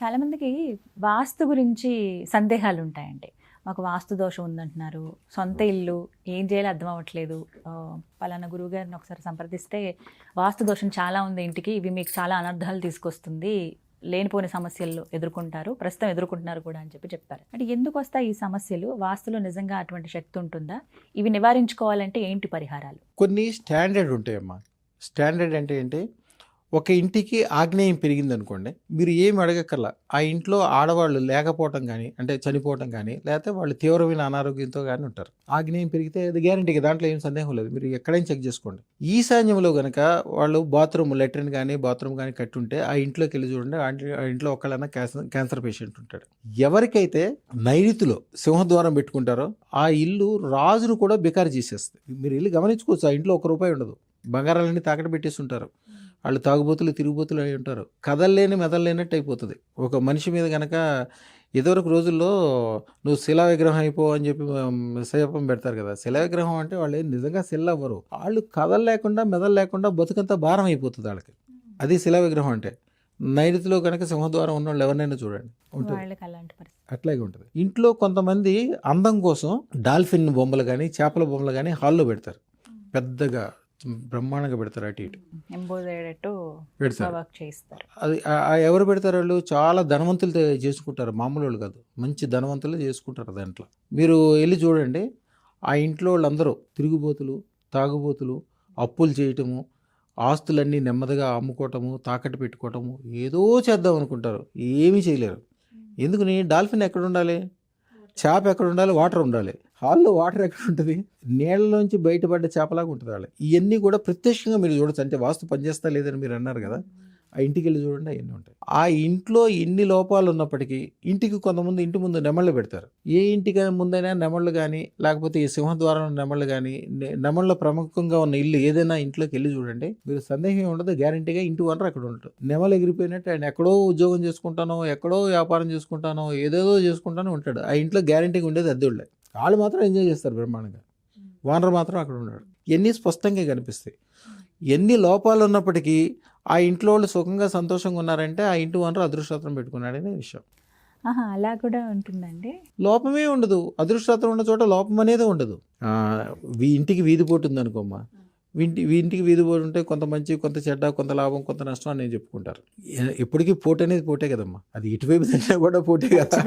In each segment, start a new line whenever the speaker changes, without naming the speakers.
చాలా మందికి వాస్తు గురించి సందేహాలు ఉంటాయండి. మాకు వాస్తు దోషం ఉందంటున్నారు. సొంత ఇల్లు ఏం చేయాలో అర్థం అవ్వట్లేదు. పలానా గురువు గారిని ఒకసారి సంప్రదిస్తే వాస్తు దోషం చాలా ఉంది ఇంటికి. ఇవి మీకు చాలా అనర్థాలు తీసుకొస్తుంది. లేనిపోని సమస్యలు ఎదుర్కొంటారు. ప్రస్తుతం ఎదుర్కొంటున్నారు కూడా అని చెప్పారు. అంటే ఎందుకు వస్తాయి ఈ సమస్యలు? వాస్తులో నిజంగా అటువంటి శక్తి ఉంటుందా? ఇవి నివారించుకోవాలంటే ఏంటి పరిహారాలు?
కొన్ని స్టాండర్డ్ ఉంటాయమ్మా. స్టాండర్డ్ అంటే ఏంటి? ఒక ఇంటికి ఆగ్నేయం పెరిగింది అనుకోండి, మీరు ఏమి అడగక్కర్లా. ఆ ఇంట్లో ఆడవాళ్ళు లేకపోవటం కానీ, అంటే చనిపోవటం కానీ, లేకపోతే వాళ్ళు తీవ్రమైన అనారోగ్యంతో కానీ ఉంటారు. ఆగ్నేయం పెరిగితే అది గ్యారంటీగా, దాంట్లో ఏం సందేహం లేదు. మీరు ఎక్కడైనా చెక్ చేసుకోండి. ఈశాన్యంలో కనుక వాళ్ళు బాత్రూమ్, లెట్రిన్ కానీ బాత్రూమ్ కానీ కట్టి ఉంటే ఆ ఇంట్లోకి వెళ్ళి చూడండి, ఆ ఇంట్లో ఒకళ్ళైనా క్యాన్సర్ పేషెంట్ ఉంటాడు. ఎవరికైతే నైరుతిలో సింహద్వారం పెట్టుకుంటారో ఆ ఇల్లు రాజును కూడా బికారు చేసేస్తుంది. మీరు వెళ్ళి గమనించుకోవచ్చు. ఆ ఇంట్లో ₹1 ఉండదు. బంగారాలన్నీ తాకట్టు పెట్టేసి ఉంటారు. వాళ్ళు తాగుబోతులు, తిరుగుబోతులు అయి ఉంటారు. కదల్లేని మెదల్లేనట్టు అయిపోతుంది. ఒక మనిషి మీద కనుక ఇదివరకు రోజుల్లో నువ్వు శిలా విగ్రహం అయిపో అని చెప్పి శాపం పెడతారు కదా. శిలా విగ్రహం అంటే వాళ్ళు నిజంగా శిల అవ్వరు. వాళ్ళు కదలలేకుండా మెదలు బతుకంతా భారం అయిపోతుంది వాళ్ళకి. అది శిలా విగ్రహం అంటే. నైరుతిలో కనుక సింహద్వారం ఉన్న వాళ్ళు ఎవరినైనా చూడండి ఉంటుంది, అట్లాగే ఉంటుంది. ఇంట్లో కొంతమంది అందం కోసం డాల్ఫిన్ బొమ్మలు కానీ చేపల బొమ్మలు కానీ హాల్లో పెడతారు. పెద్దగా బ్రహ్మాండంగా పెడతారు, అటు ఇటు పెడతారు. అది ఎవరు పెడతారు? వాళ్ళు చాలా ధనవంతులు చేసుకుంటారు, మామూలు వాళ్ళు కాదు, మంచి ధనవంతులు చేసుకుంటారు. దాంట్లో మీరు వెళ్ళి చూడండి. ఆ ఇంట్లో వాళ్ళందరూ తిరుగుబోతులు, తాగుబోతులు, అప్పులు చేయటము, ఆస్తులన్నీ నెమ్మదిగా అమ్ముకోవటము, తాకట్టు పెట్టుకోవటము, ఏదో చేద్దాం అనుకుంటారు, ఏమీ చేయలేరు. ఎందుకని? డాల్ఫిన్ ఎక్కడ ఉండాలి? చేప ఎక్కడ ఉండాలి? వాటర్ ఉండాలి. హాల్లో వాటర్ ఎక్కడ ఉంటుంది? నీళ్ళలోంచి బయటపడ్డ చేపలాగా ఉంటుంది వాళ్ళు. ఇవన్నీ కూడా ప్రత్యక్షంగా మీరు చూడొచ్చు. అంటే వాస్తు పనిచేస్తా లేదని మీరు అన్నారు కదా, ఆ ఇంటికి వెళ్ళి చూడండి, అవన్నీ ఉంటాయి. ఆ ఇంట్లో ఎన్ని లోపాలు ఉన్నప్పటికీ ఇంటికి కొంతమంది ఇంటి ముందు నెమళ్ళు పెడతారు. ఏ ఇంటికి ముందైనా నెమళ్ళు కానీ, లేకపోతే ఈ సింహద్వారం నెమళ్ళు కానీ, నెమళ్ళ ప్రముఖంగా ఉన్న ఇల్లు ఏదైనా ఇంట్లోకి వెళ్ళి చూడండి, మీరు సందేహం ఉండదు, గ్యారంటీగా ఇంటి వనరు అక్కడ ఉంటాడు. నెమలు ఎగిరిపోయినట్టు ఆయన ఎక్కడో ఉద్యోగం చేసుకుంటానో, ఎక్కడో వ్యాపారం చేసుకుంటానో, ఏదేదో చేసుకుంటానో ఉంటాడు. ఆ ఇంట్లో గ్యారంటీగా ఉండేది అద్దెళ్ళే. వాళ్ళు మాత్రం ఎంజాయ్ చేస్తారు బ్రహ్మాండంగా. ఓనర్ మాత్రం అక్కడ ఉన్నాడు. ఇవన్నీ స్పష్టంగా కనిపిస్తాయి. ఎన్ని లోపాలు ఉన్నప్పటికీ ఆ ఇంట్లో వాళ్ళు సుఖంగా సంతోషంగా ఉన్నారంటే ఆ ఇంటి ఓనర్ అదృష్టం పెట్టుకున్నాడనే విషయం.
అలా కూడా ఉంటుందండి.
లోపమే ఉండదు. అదృష్టం ఉన్న చోట లోపం అనేది ఉండదు. ఇంటికి వీధి పోటుంది అనుకోమ్మా, ఇంటికి వీధి పోటు ఉంటే కొంత మంచి, కొంత చెడ్డ, కొంత లాభం, కొంత నష్టం అని చెప్పుకుంటారు. ఎప్పటికీ పోటీ అనేది పోటే కదమ్మా. అది ఇటువైపు దగ్గర కూడా పోటే కదా.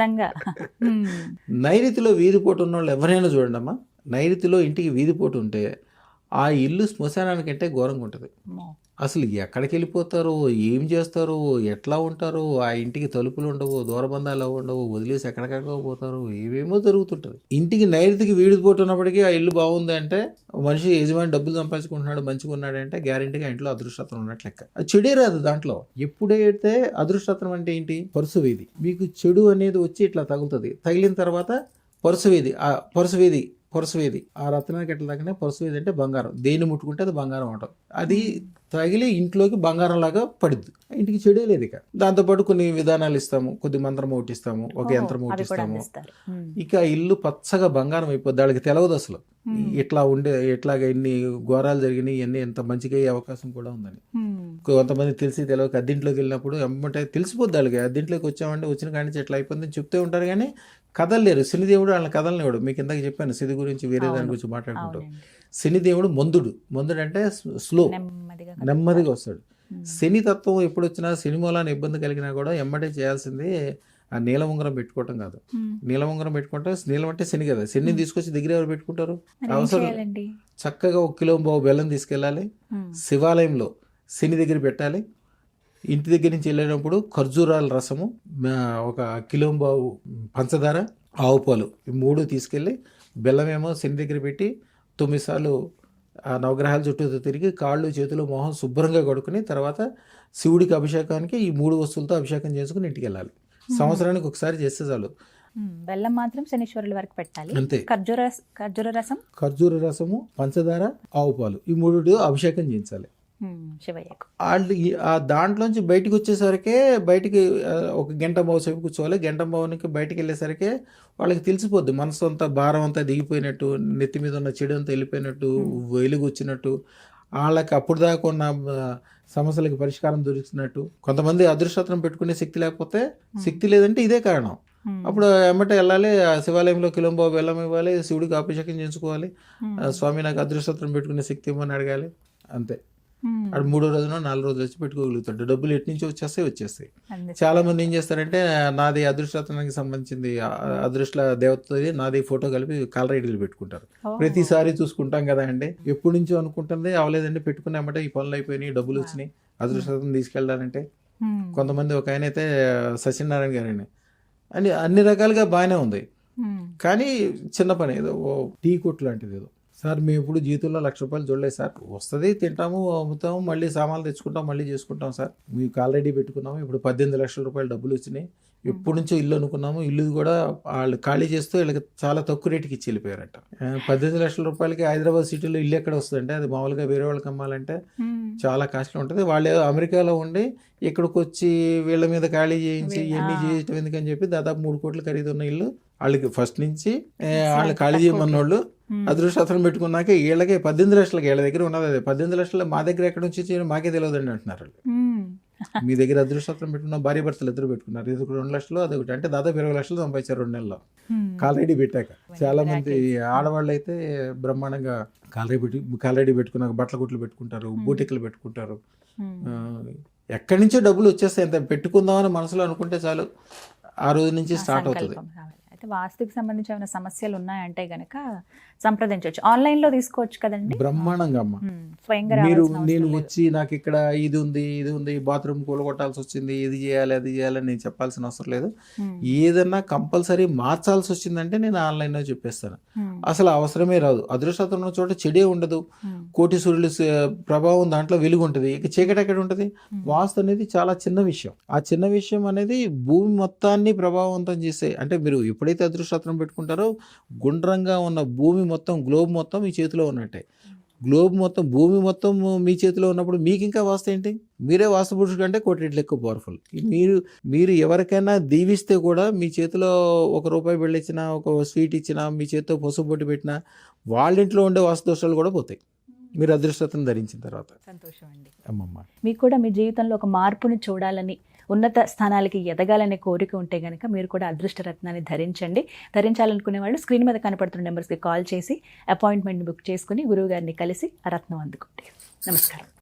నైరుతిలో వీధి పోటు ఉన్న వాళ్ళు ఎవరైనా చూడండి అమ్మా, నైరుతిలో ఇంటికి వీధి పోటు ఉంటే ఆ ఇల్లు శ్మశానానికంటే ఘోరంగా ఉంటుంది. అసలు ఎక్కడికి వెళ్ళిపోతారు, ఏం చేస్తారు, ఎట్లా ఉంటారు, ఆ ఇంటికి తలుపులు ఉండవు, దూరబంధాలు ఉండవు, వదిలేసి ఎక్కడికెక్కడికో పోతారు, ఏవేమో జరుగుతుంటుంది. ఇంటికి నైరుతికి వీడిపోతున్నప్పటికీ ఆ ఇల్లు బాగుంది అంటే, మనిషి యజమాని డబ్బులు సంపాదించుకుంటున్నాడు, మంచిగా ఉన్నాడంటే గ్యారెంటీగా ఇంట్లో అదృష్టం ఉన్నట్లు లెక్క. అది చెడే రాదు దాంట్లో. ఎప్పుడైతే అదృష్టం అంటే ఏంటి? పరుసవేది. మీకు చెడు అనేది వచ్చి ఇట్లా తగులుతుంది. తగిలిన తర్వాత పరుసవేది, పొరసవేది ఆ రత్నానికి ఎట్లా తగ్గినా పొరసవేది అంటే బంగారం. దేన్ని ముట్టుకుంటే అది బంగారం అంటాం. అది తగిలి ఇంట్లోకి బంగారం లాగా పడుద్ది. ఇంటికి చెడే లేదు. ఇక దాంతోపాటు కొన్ని విధానాలు ఇస్తాము, కొద్ది మంత్రం ఒకటిస్తాము, ఒక యంత్రం ఒకటిస్తాము. ఇక ఇల్లు పచ్చగా బంగారం అయిపోద్ది. వాళ్ళకి తెలవదు అసలు ఇట్లా ఎట్లాగా ఇన్ని ఘోరాలు జరిగినాయి, ఇవన్నీ ఎంత మంచిగా అయ్యే అవకాశం కూడా ఉందని. కొంతమంది తెలిసి తెలియక అద్దింట్లోకి వెళ్ళినప్పుడు ఎమ్మంటే తెలిసిపోద్ది వాళ్ళకి. అద్దింట్లోకి వచ్చామంటే వచ్చిన కాడి నుంచి ఎట్లా అయిపోయిందని చెప్తూ ఉంటారు, కానీ కదలలేరు. శనిదేవుడు వాళ్ళని కదలనివాడు. మీకు ఇందాక చెప్పాను శని గురించి, వేరే దాని గురించి మాట్లాడుకుంటాం. శనిదేవుడు మందుడు అంటే స్లో, నెమ్మదిగా వస్తాడు. శని తత్వం ఎప్పుడు వచ్చినా, శని మూలాన్ని ఇబ్బంది కలిగినా కూడా ఎమ్మటే చేయాల్సింది ఆ నీలం ఉంగరం పెట్టుకోవటం కాదు. నీలం ఉంగరం పెట్టుకుంటే, నీలం అంటే శని కదా, శనిని తీసుకొచ్చి దగ్గర ఎవరు పెట్టుకుంటారు? అవసరం చక్కగా 1 కిలో బెల్లం తీసుకెళ్ళాలి, శివాలయంలో శని దగ్గర పెట్టాలి. ఇంటి దగ్గర నుంచి వెళ్ళేటప్పుడు ఖర్జూరాల రసము, 1 కిలో పంచదార, ఆవు పాలు, ఈ 3 తీసుకెళ్ళి బెల్లమేమో శని దగ్గర పెట్టి 9 సార్లు ఆ నవగ్రహాల చుట్టూ తిరిగి కాళ్ళు, చేతులు, మొహం శుభ్రంగా కడుక్కుని తర్వాత శివుడికి అభిషేకానికి ఈ 3 వస్తువులతో అభిషేకం చేసుకుని ఇంటికి వెళ్ళాలి. సంవత్సరానికి ఒకసారి చేస్తే చాలు.
బెల్లం మాత్రం శనీశ్వరుల వరకు పెట్టాలి.
అంతే.
ఖర్జూర
రసము, పంచదార, ఆవు పాలు, ఈ 3 అభిషేకం చేయించాలి. వాళ్ళు దాంట్లోంచి బయటకు వచ్చేసరికి, బయటికి 1 గంట సేపు కూర్చోవాలి. గంట భవన్కి బయటికి వెళ్ళేసరికి వాళ్ళకి తెలిసిపోద్ది, మనసు అంతా భారం అంతా దిగిపోయినట్టు, నెత్తి మీద ఉన్న చెడు అంతా వెళ్ళిపోయినట్టు, వెలుగు వచ్చినట్టు. వాళ్ళకి అప్పుడు దాకా ఉన్న సమస్యలకి పరిష్కారం దొరుకుతున్నట్టు. కొంతమంది అదృష్టరత్నం పెట్టుకునే శక్తి లేకపోతే, శక్తి లేదంటే ఇదే కారణం. అప్పుడు ఎమ్మటే వెళ్ళాలి, ఆ శివాలయంలో కిలోంబో బెల్లం ఇవ్వాలి, శివుడికి అభిషేకం చేసుకోవాలి, స్వామి నాకు అదృష్టరత్నం పెట్టుకునే శక్తి ఇవ్వమని అడగాలి, అంతే. అది 3వ రోజున 4 రోజులు వచ్చి పెట్టుకోగలుగుతాడు. డబ్బులు ఎటు నుంచి వచ్చేస్తాయి. చాలా మంది ఏం చేస్తారంటే, నాది అదృష్టరత్నానికి సంబంధించింది అదృష్ట దేవతది నాది ఫోటో కలిపి కాలర్ ఐడీలు పెట్టుకుంటారు. ప్రతిసారి చూసుకుంటాం కదా అండి, ఎప్పటి నుంచో అనుకుంటుంది అవలేదండి, పెట్టుకున్నామంటే ఈ పనులు అయిపోయినాయి, డబ్బులు వచ్చినాయి, అదృష్టరత్నం తీసుకెళ్ళాలంటే. కొంతమంది ఒక ఆయన అయితే సత్యనారాయణ గారని అన్ని రకాలుగా బాగానే ఉంది, కానీ చిన్న పని ఏదో టీ కొట్టు లాంటిది ఏదో. సార్ మేము ఎప్పుడు జీవితంలో ₹1,00,000 చూడలేదు సార్, వస్తుంది తింటాము అమ్ముతాము మళ్ళీ సామాన్లు తెచ్చుకుంటాం మళ్ళీ చేసుకుంటాం సార్, మీకు ఆల్రెడీ పెట్టుకున్నాము, ఇప్పుడు ₹18 లక్షల డబ్బులు వచ్చినాయి, ఎప్పటి నుంచో ఇల్లు అనుకున్నాము, ఇల్లు కూడా వాళ్ళు ఖాళీ చేస్తూ వీళ్ళకి చాలా తక్కువ రేటుకి ఇచ్చి వెళ్ళిపోయారట. ₹18 లక్షలకి హైదరాబాద్ సిటీలో ఇల్లు ఎక్కడ వస్తుందంటే, అది మామూలుగా వేరే వాళ్ళకి అమ్మాలంటే చాలా కాస్ట్లీ ఉంటుంది. వాళ్ళు అమెరికాలో ఉండి ఇక్కడికి వచ్చి వీళ్ళ మీద ఖాళీ చేయించి ఇవన్నీ చేయటం ఎందుకని చెప్పి దాదాపు 3 కోట్ల ఖరీదు ఉన్న ఇల్లు వాళ్ళకి ఫస్ట్ నుంచి వాళ్ళు ఖాళీ చేయమన్నోళ్ళు అదృష్టరత్నం పెట్టుకున్నాక వీళ్ళకి 18 లక్షలకి వీళ్ళ దగ్గర ఉన్నది అదే 18 లక్షలు మా దగ్గర ఎక్కడ నుంచి మాకే తెలియదండి అంటున్నారు. మీ దగ్గర అదృష్టరత్నం పెట్టుకున్న భార్య భర్తలు ఇద్దరు పెట్టుకున్నారు, ఇది 2 లక్షలు అదొకటి, అంటే దాదాపు 20 లక్షలు సంపాదించారు 2 నెలల్లో కాలరెడీ పెట్టాక. చాలా మంది ఆడవాళ్ళు అయితే బ్రహ్మాండంగా కాలరెడీ పెట్టుకున్నాక బట్టల గుట్లు పెట్టుకుంటారు, బూటికలు పెట్టుకుంటారు, ఎక్కడి నుంచో డబ్బులు వచ్చేస్తాయి. ఎంత పెట్టుకుందామని మనసులో అనుకుంటే చాలు, ఆ రోజు నుంచి స్టార్ట్ అవుతుంది.
అయితే వాస్తుకి సంబంధించి ఏమైనా సమస్యలు ఉన్నాయంటే గనక సంప్రదించవచ్చు, ఆన్లైన్లో తీసుకోవచ్చు కదండి.
బ్రహ్మాండంగా అమ్మ,
స్వయంగా
నేను వచ్చి నాకు ఇక్కడ ఇది ఉంది బాత్రూమ్ కూలగొట్టాల్సి వచ్చింది, ఇది చేయాలి అది చేయాలని నేను చెప్పాల్సిన అవసరం లేదు. ఏదన్నా కంపల్సరీ మార్చాల్సి వచ్చిందంటే నేను ఆన్లైన్లో చెప్పేస్తాను, అసలు అవసరమే రాదు. అదృష్టం ఉన్న చోట చెడే ఉండదు, కోటి సూర్యుల ప్రభావం దాంట్లో వెలుగు ఉంటుంది, ఇక చీకటి ఎక్కడ ఉంటుంది. వాస్తు అనేది చాలా చిన్న విషయం, ఆ చిన్న విషయం అనేది భూమి మొత్తాన్ని ప్రభావవంతం చేసే, అంటే మీరు ఎప్పుడైతే అదృష్టం పెట్టుకుంటారో గుండ్రంగా ఉన్న భూమి మొత్తం గ్లోబ్ మొత్తం మీ చేతిలో ఉన్నట్టే. గ్లోబ్ మొత్తం భూమి మొత్తం మీ చేతిలో ఉన్నప్పుడు మీకు ఇంకా వాస్తు ఏంటి? మీరే వాస్తు పురుషుడు కంటే కోటి రెట్లు ఎక్కువ పవర్ఫుల్. మీరు ఎవరికైనా దీవిస్తే కూడా మీ చేతిలో ₹1 వెళ్ళిచ్చినా, ఒక స్వీట్ ఇచ్చినా, మీ చేతితో పసుపు బొట్టు పెట్టినా వాళ్ళ ఇంట్లో ఉండే వాస్తు దోషాలు కూడా పోతాయి మీరు అదృష్టం ధరించిన తర్వాత.
సంతోషం అండి.
అమ్మమ్మ,
మీకు కూడా మీ జీవితంలో ఒక మార్పుని చూడాలని, ఉన్నత స్థానాలకి ఎదగాలనే కోరిక ఉంటే కనుక మీరు కూడా అదృష్టరత్నాన్ని ధరించండి. ధరించాలనుకునే వాళ్ళు స్క్రీన్ మీద కనపడుతున్న నెంబర్స్కి కాల్ చేసి అపాయింట్మెంట్ని బుక్ చేసుకుని గురువు గారిని కలిసి ఆ రత్నం అందుకోండి. నమస్కారం.